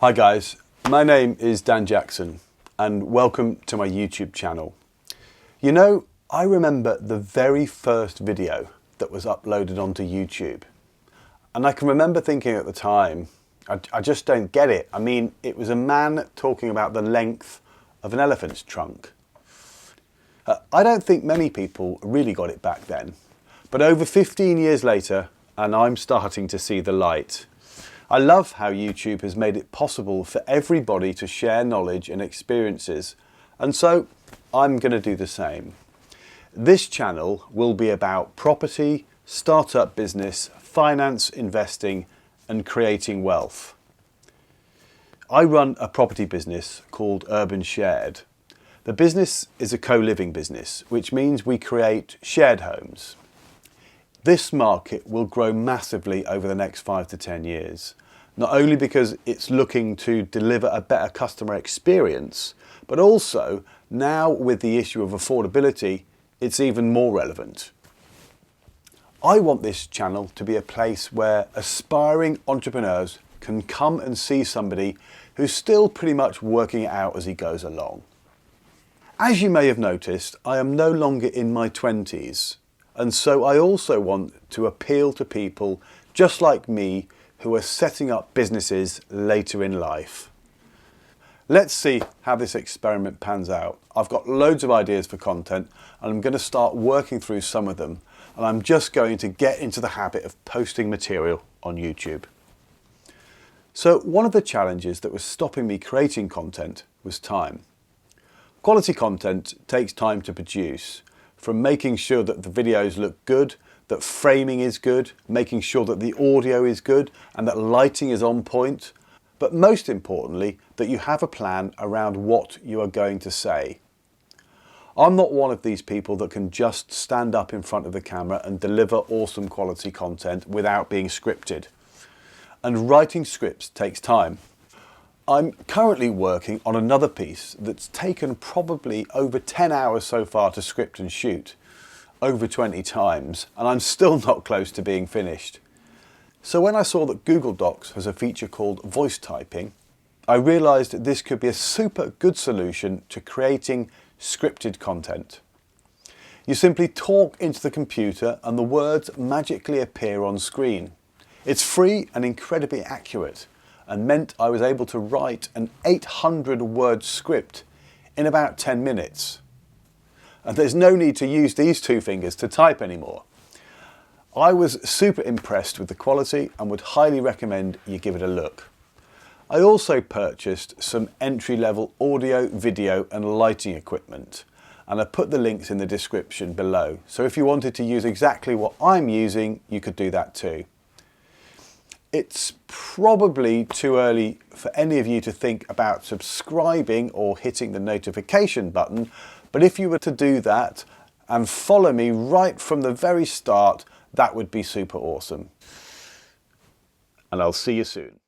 Hi guys, my name is Dan Jackson and welcome to my YouTube channel. You know, I remember the very first video that was uploaded onto YouTube. And I can remember thinking at the time, I just don't get it. I mean, it was a man talking about the length of an elephant's trunk. I don't think many people really got it back then. But over 15 years later, and I'm starting to see the light. I love how YouTube has made it possible for everybody to share knowledge and experiences, and so I'm going to do the same. This channel will be about property, startup business, finance, investing and creating wealth. I run a property business called UrbanShared. The business is a co-living business, which means we create shared homes. This market will grow massively over the next 5 to 10 years. Not only because it's looking to deliver a better customer experience, but also now with the issue of affordability, it's even more relevant. I want this channel to be a place where aspiring entrepreneurs can come and see somebody who's still pretty much working it out as he goes along. As you may have noticed, I am no longer in my 20s, and so I also want to appeal to people just like me who are setting up businesses later in life. Let's see how this experiment pans out. I've got loads of ideas for content and I'm going to start working through some of them, and I'm just going to get into the habit of posting material on YouTube. So one of the challenges that was stopping me creating content was time. Quality content takes time to produce, from making sure that the videos look good, that framing is good, making sure that the audio is good and that lighting is on point, but most importantly, that you have a plan around what you are going to say. I'm not one of these people that can just stand up in front of the camera and deliver awesome quality content without being scripted. And writing scripts takes time. I'm currently working on another piece that's taken probably over 10 hours so far to script and shoot, over 20 times, and I'm still not close to being finished. So when I saw that Google Docs has a feature called voice typing, I realised that this could be a super good solution to creating scripted content. You simply talk into the computer and the words magically appear on screen. It's free and incredibly accurate, and meant I was able to write an 800-word script in about 10 minutes. And there's no need to use these two fingers to type anymore. I was super impressed with the quality and would highly recommend you give it a look. I also purchased some entry-level audio, video and lighting equipment, and I put the links in the description below. So if you wanted to use exactly what I'm using, you could do that too. It's probably too early for any of you to think about subscribing or hitting the notification button, but if you were to do that and follow me right from the very start, that would be super awesome. And I'll see you soon.